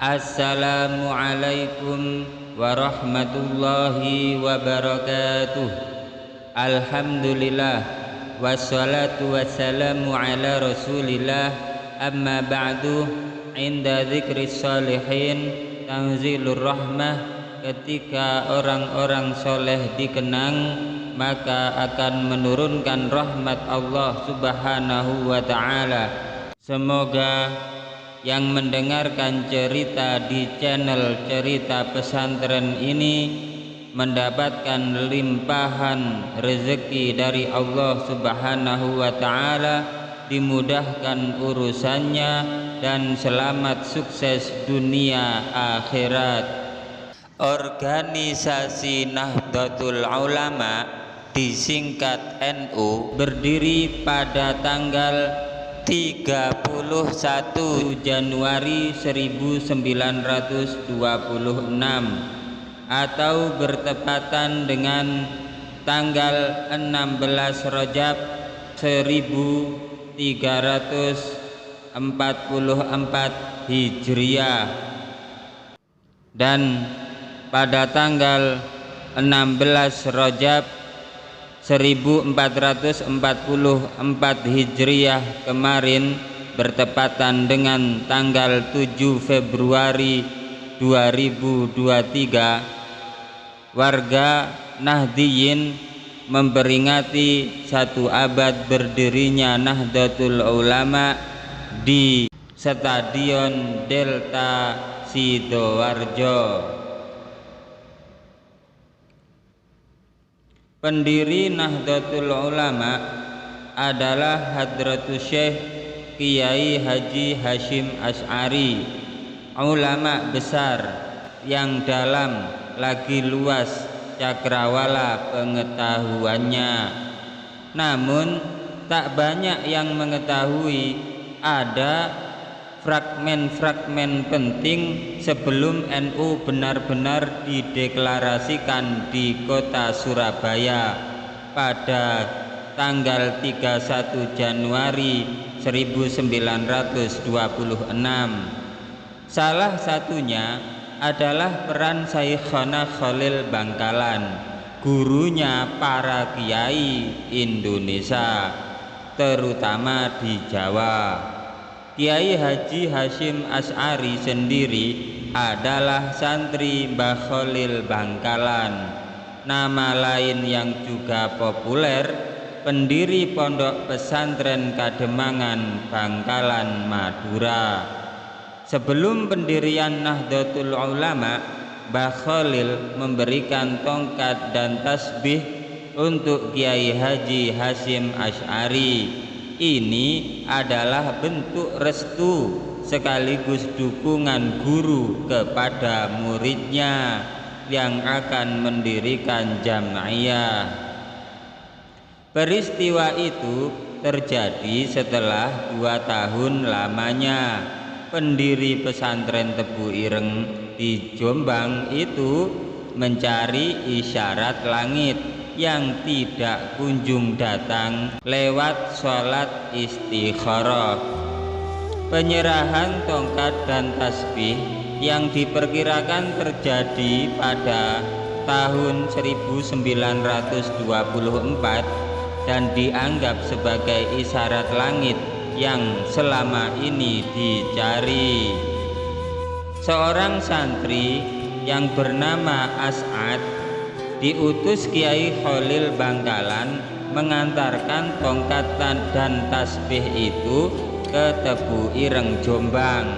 Assalamualaikum warahmatullahi wabarakatuh. Alhamdulillah wassalatu wassalamu ala rasulillah. Amma ba'du. Inda dzikris salihin tanzilur rahmah. Ketika orang-orang soleh dikenang, maka akan menurunkan rahmat Allah subhanahu wa ta'ala. Semoga yang mendengarkan cerita di channel Cerita Pesantren ini mendapatkan limpahan rezeki dari Allah subhanahu wa ta'ala, dimudahkan urusannya dan selamat sukses dunia akhirat. Organisasi Nahdlatul Ulama, disingkat NU, berdiri pada tanggal 31 Januari 1926 atau bertepatan dengan tanggal 16 Rajab 1344 Hijriah, dan pada tanggal 16 Rajab 1444 Hijriah kemarin bertepatan dengan tanggal 7 Februari 2023, warga Nahdiyin memperingati 1 abad berdirinya Nahdlatul Ulama di Stadion Delta Sidoarjo. Pendiri Nahdlatul Ulama adalah Hadratus Syekh Kiai Haji Hasyim Asy'ari, ulama besar yang dalam lagi luas cakrawala pengetahuannya. Namun tak banyak yang mengetahui ada fragmen-fragmen penting sebelum NU benar-benar dideklarasikan di kota Surabaya pada tanggal 31 Januari 1926. Salah satunya adalah peran Syekhona Khalil Bangkalan, gurunya para kiai Indonesia, terutama di Jawa. Kiai Haji Hasyim Asy'ari sendiri adalah santri Mbah Khalil Bangkalan. Nama lain yang juga populer, pendiri Pondok Pesantren Kademangan Bangkalan, Madura. Sebelum pendirian Nahdlatul Ulama, Mbah Khalil memberikan tongkat dan tasbih untuk Kiai Haji Hasyim Asy'ari. Ini adalah bentuk restu sekaligus dukungan guru kepada muridnya yang akan mendirikan jamiah. Peristiwa itu terjadi setelah 2 tahun lamanya pendiri pesantren Tebu Ireng di Jombang itu mencari isyarat langit yang tidak kunjung datang lewat sholat istikharah. Penyerahan tongkat dan tasbih yang diperkirakan terjadi pada tahun 1924 dan dianggap sebagai isyarat langit yang selama ini dicari. Seorang santri yang bernama As'ad diutus Kiai Khalil Bangkalan mengantarkan tongkat dan tasbih itu ke Tebu Ireng, Jombang.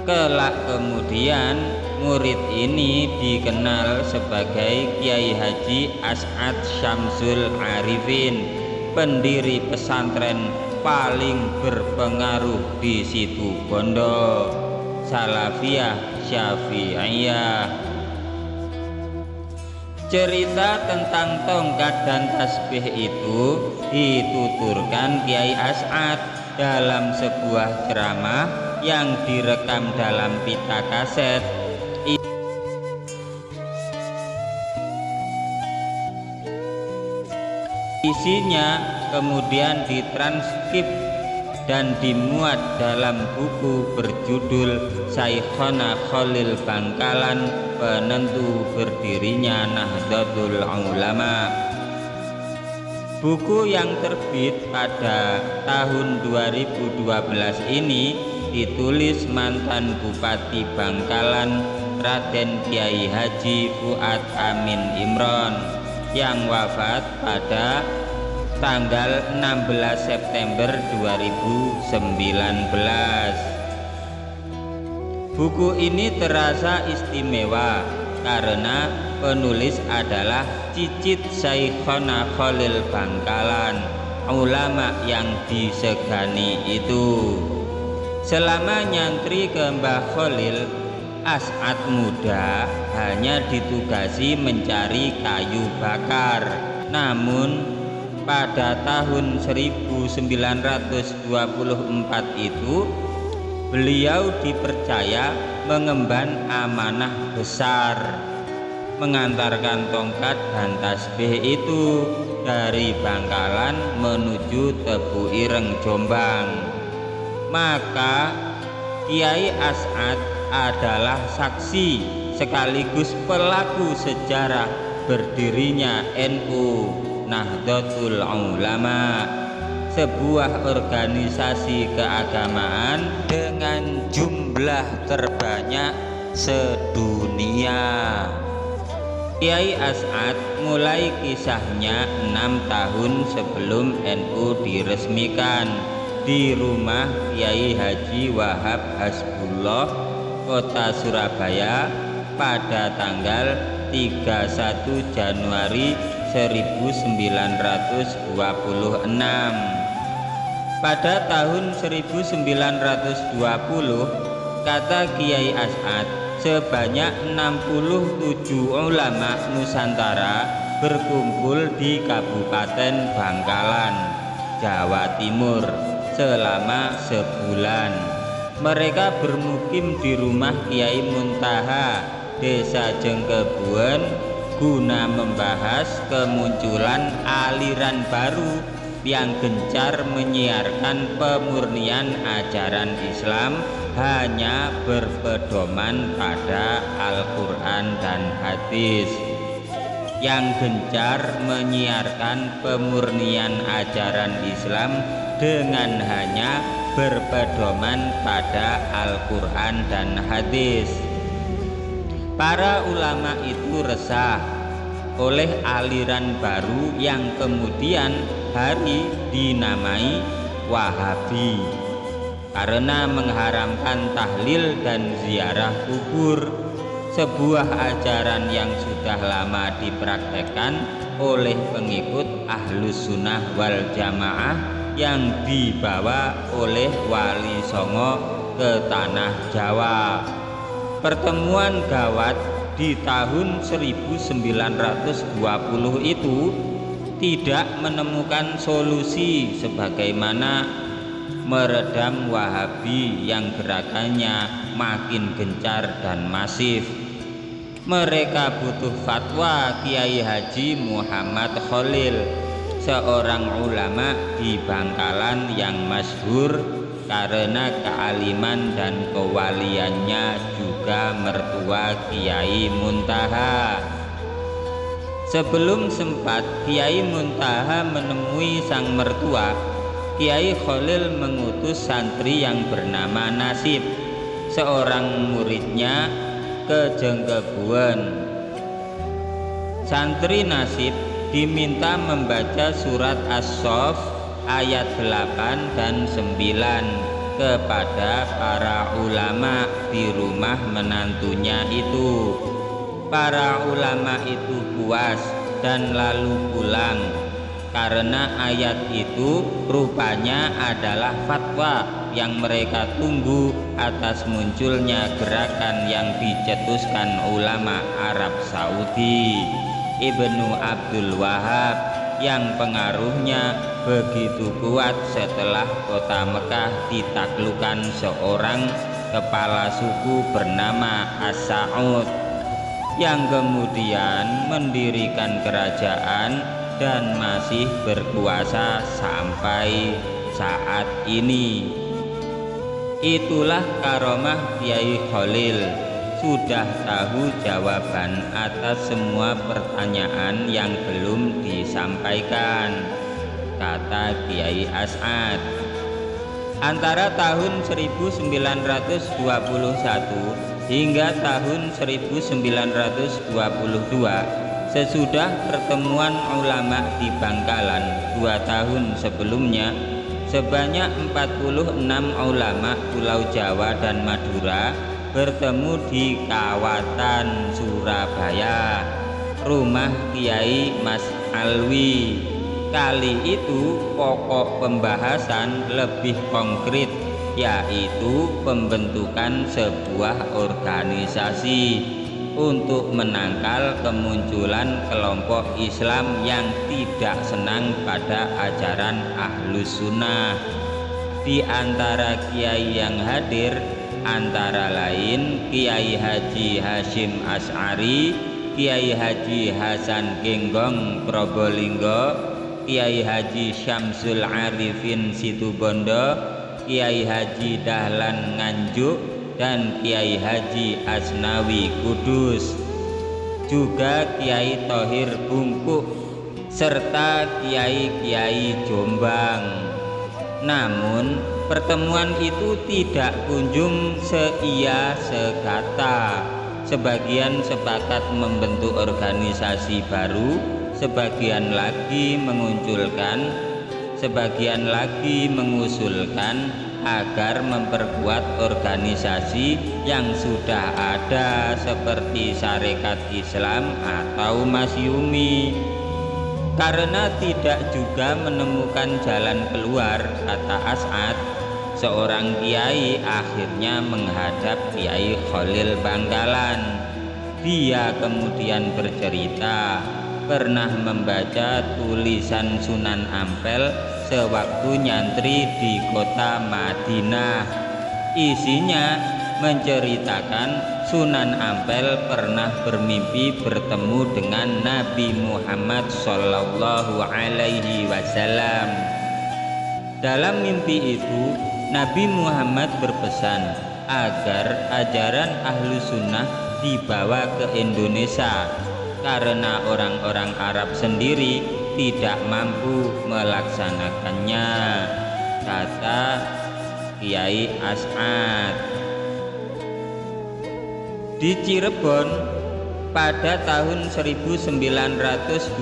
Kelak kemudian murid ini dikenal sebagai Kiai Haji As'ad Syamsul Arifin, pendiri pesantren paling berpengaruh di situ Bondo, Salafiyah Syafi'iyah. Cerita tentang tongkat dan tasbih itu dituturkan Kiai As'ad dalam sebuah ceramah yang direkam dalam pita kaset. Isinya kemudian ditranskrip dan dimuat dalam buku berjudul Syekhona Khalil Bangkalan, penentu berdirinya Nahdlatul Ulama. Buku yang terbit pada tahun 2012 ini ditulis mantan Bupati Bangkalan Raden Kiai Haji Fuad Amin Imron yang wafat pada tanggal 16 September 2019. Buku ini terasa istimewa karena penulis adalah cicit Syekhona Khalil Bangkalan, ulama yang disegani itu. Selama nyantri ke Mbah Khalil, As'ad muda hanya ditugasi mencari kayu bakar. Namun pada tahun 1924 itu beliau dipercaya mengemban amanah besar, mengantarkan tongkat dan tasbih itu dari Bangkalan menuju Tebu Ireng, Jombang. Maka Kiai As'ad adalah saksi sekaligus pelaku sejarah berdirinya NU Nahdlatul Ulama, sebuah organisasi keagamaan dengan jumlah terbanyak sedunia. Kiai As'ad mulai kisahnya 6 tahun sebelum NU diresmikan di rumah Kiai Haji Wahab Hasbullah, Kota Surabaya pada tanggal 31 Januari 1926. Pada tahun 1920, kata Kiai As'ad, sebanyak 67 ulama Nusantara berkumpul di Kabupaten Bangkalan, Jawa Timur selama sebulan. Mereka bermukim di rumah Kiai Muntaha, Desa Jengkebuan, guna membahas kemunculan aliran baru yang gencar menyiarkan pemurnian ajaran Islam hanya berpedoman pada Al-Quran dan hadis. Yang gencar menyiarkan pemurnian ajaran Islam dengan hanya berpedoman pada Al-Quran dan hadis. Para ulama itu resah oleh aliran baru yang kemudian hari dinamai Wahabi karena mengharamkan tahlil dan ziarah kubur, sebuah ajaran yang sudah lama dipraktekkan oleh pengikut Ahlus Sunnah wal Jamaah yang dibawa oleh Wali Songo ke tanah Jawa. Pertemuan gawat di tahun 1920 itu tidak menemukan solusi sebagaimana meredam Wahabi yang gerakannya makin gencar dan masif. Mereka butuh fatwa Kiai Haji Muhammad Khalil, seorang ulama di Bangkalan yang masyhur karena kealiman dan kewaliannya, juga mertua Kiai Muntaha. Sebelum sempat Kiai Muntaha menemui sang mertua, Kiai Khalil mengutus santri yang bernama Nasib, seorang muridnya, ke Jengkebuan. Santri Nasib diminta membaca surat As-Saff ayat 8 dan 9 kepada para ulama di rumah menantunya itu. Para ulama itu puas dan lalu pulang karena ayat itu rupanya adalah fatwa yang mereka tunggu atas munculnya gerakan yang dicetuskan ulama Arab Saudi, Ibnu Abdul Wahab, yang pengaruhnya begitu kuat setelah kota Mekah ditaklukkan seorang kepala suku bernama As-Sa'ud yang kemudian mendirikan kerajaan dan masih berkuasa sampai saat ini. Itulah karomah Kiai Khalil, sudah tahu jawaban atas semua pertanyaan yang belum disampaikan, kata Kiai As'ad. Antara tahun 1921 hingga tahun 1922, sesudah pertemuan ulama di Bangkalan 2 tahun sebelumnya, sebanyak 46 ulama Pulau Jawa dan Madura bertemu di Kawatan Surabaya, rumah Kiai Mas Alwi. Kali itu pokok pembahasan lebih konkret, yaitu pembentukan sebuah organisasi untuk menangkal kemunculan kelompok Islam yang tidak senang pada ajaran Ahlus Sunnah. Di antara kiai yang hadir antara lain Kiai Haji Hasyim Asy'ari, Kiai Haji Hasan Genggong Probolinggo, Kiai Haji Syamsul Arifin Situbondo, Kiai Haji Dahlan Nganjuk, dan Kiai Haji Asnawi Kudus, juga Kiai Thohir Bungkuk, serta kiai-kiai Jombang. Namun pertemuan itu tidak kunjung seia sekata. Sebagian sepakat membentuk organisasi baru, sebagian lagi mengusulkan agar memperkuat organisasi yang sudah ada seperti Sarekat Islam atau Masyumi. Karena tidak juga menemukan jalan keluar, kata As'ad, seorang kiai akhirnya menghadap Kiai Khalil Bangkalan. Dia kemudian bercerita pernah membaca tulisan Sunan Ampel sewaktu nyantri di kota Madinah. Isinya menceritakan Sunan Ampel pernah bermimpi bertemu dengan Nabi Muhammad Shallallahu Alaihi Wasallam. Dalam mimpi itu Nabi Muhammad berpesan agar ajaran Ahlus Sunnah dibawa ke Indonesia karena orang-orang Arab sendiri tidak mampu melaksanakannya, kata Kiai As'ad. Di Cirebon pada tahun 1921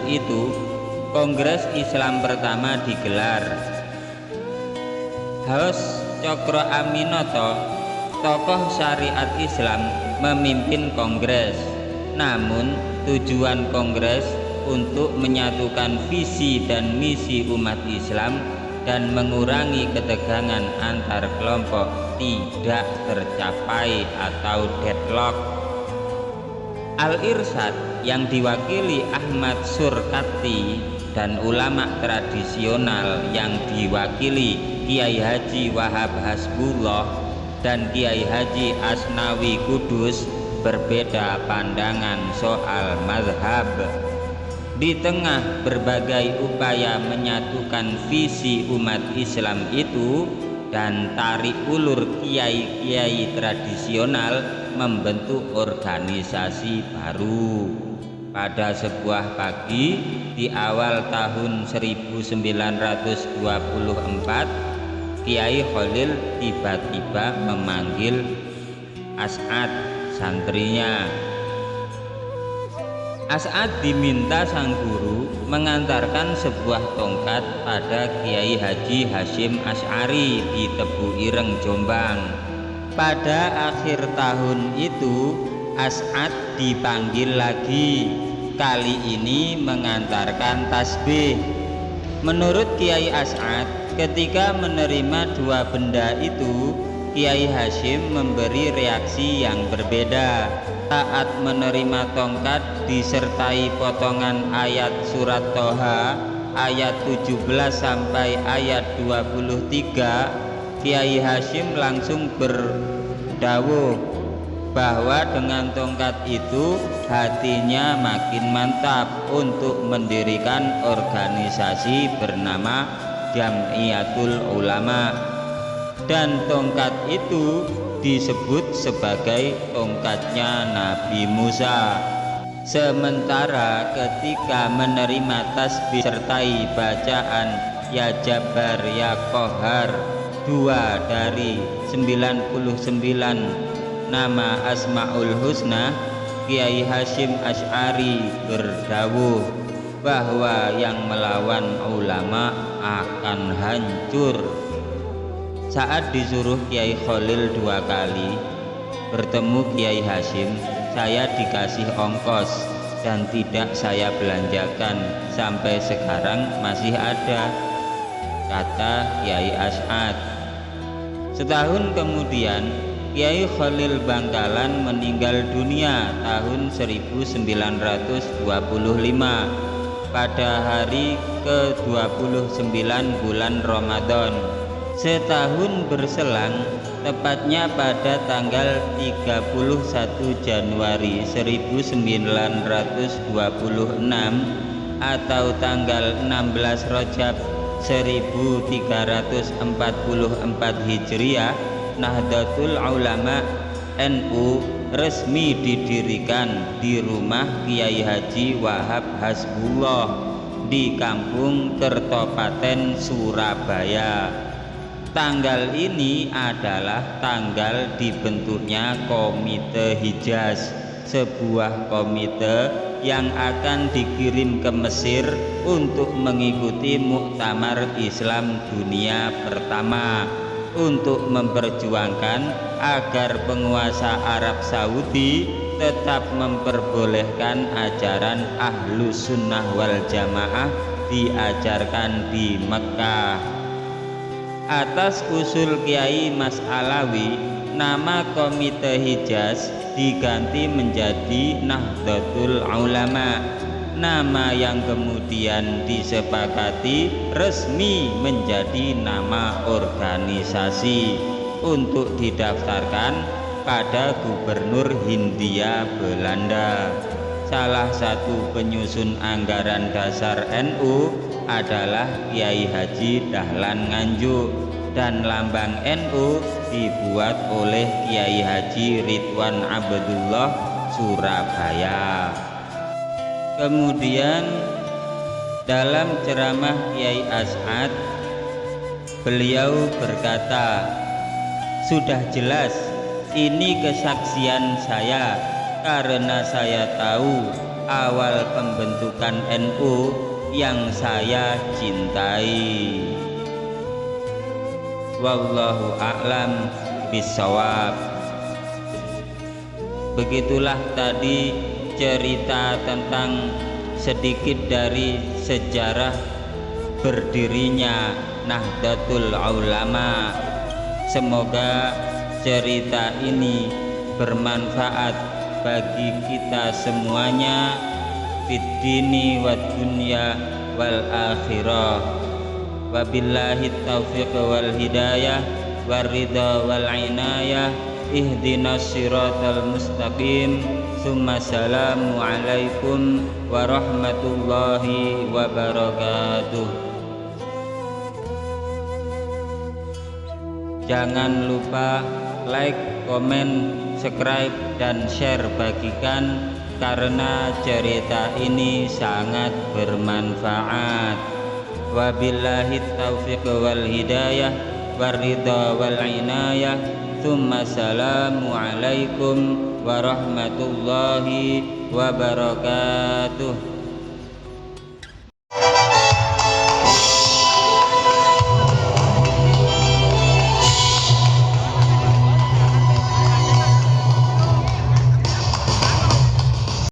itu Kongres Islam pertama digelar. Haus Cokro Aminoto, tokoh syariat Islam, memimpin kongres. Namun tujuan kongres untuk menyatukan visi dan misi umat Islam dan mengurangi ketegangan antar kelompok tidak tercapai atau deadlock. Al-Irsyad yang diwakili Ahmad Surkati dan ulama tradisional yang diwakili Kiai Haji Wahab Hasbullah dan Kiai Haji Asnawi Kudus berbeda pandangan soal mazhab. Di tengah berbagai upaya menyatukan visi umat Islam itu dan tarik ulur kiai-kiai tradisional membentuk organisasi baru. Pada sebuah pagi di awal tahun 1924, Kiai Khalil tiba-tiba memanggil As'ad, santrinya. As'ad diminta sang guru mengantarkan sebuah tongkat pada Kiai Haji Hasyim Asy'ari di Tebu Ireng, Jombang. Pada akhir tahun itu As'ad dipanggil lagi, kali ini mengantarkan tasbih. Menurut Kiai As'ad, ketika menerima dua benda itu, Kiai Hasyim memberi reaksi yang berbeda. Saat menerima tongkat disertai potongan ayat surat Toha ayat 17 sampai ayat 23, Kiai Hasyim langsung berdawuh bahwa dengan tongkat itu hatinya makin mantap untuk mendirikan organisasi bernama Jam'iyatul Ulama, dan tongkat itu disebut sebagai tongkatnya Nabi Musa. Sementara ketika menerima tasbih sertai bacaan Ya Jabbar Ya Qahar, 2 dari 99 nama Asmaul Husna, Kiai Hasyim Asy'ari berdawuh bahwa yang melawan ulama akan hancur. Saat disuruh Kiai Khalil 2 kali bertemu Kiai Hasyim, saya dikasih ongkos dan tidak saya belanjakan, sampai sekarang masih ada, kata Kiai Asy'ad. Setahun kemudian Kiai Khalil Bangkalan meninggal dunia tahun 1925 pada hari ke-29 bulan Ramadan. Setahun berselang, tepatnya pada tanggal 31 Januari 1926 atau tanggal 16 Rajab 1344 Hijriah, Nahdlatul Ulama NU resmi didirikan di rumah Kiai Haji Wahab Hasbullah di Kampung Kertopaten, Surabaya. Tanggal ini adalah tanggal dibentuknya Komite Hijaz, sebuah komite yang akan dikirim ke Mesir untuk mengikuti Muktamar Islam Dunia pertama, untuk memperjuangkan agar penguasa Arab Saudi tetap memperbolehkan ajaran Ahlus Sunnah wal Jamaah diajarkan di Mekah. Atas usul Kiai Mas Alawi, nama Komite Hijaz diganti menjadi Nahdlatul Ulama, nama yang kemudian disepakati resmi menjadi nama organisasi untuk didaftarkan pada Gubernur Hindia Belanda. Salah satu penyusun anggaran dasar NU adalah Kiai Haji Dahlan Nganjuk, dan lambang NU dibuat oleh Kiai Haji Ridwan Abdullah Surabaya. Kemudian dalam ceramah Kiai Asy'ad, beliau berkata, sudah jelas ini kesaksian saya karena saya tahu awal pembentukan NU yang saya cintai. Wallahu a'lam bishawab. Begitulah tadi cerita tentang sedikit dari sejarah berdirinya Nahdlatul Ulama. Semoga cerita ini bermanfaat bagi kita semuanya, fid dini wad dunya wal akhirah. Wabillahi taufiq wal hidayah war ridha wal inayah. Ihdinas siratal mustaqim. Summa salamu alaikum warahmatullahi wabarakatuh. Jangan lupa like, komen, subscribe, dan share, bagikan karena cerita ini sangat bermanfaat. Wabillahi taufiq wal hidayah war ridha wal inayah. Tsumma salamu alaikum warahmatullahi wabarakatuh.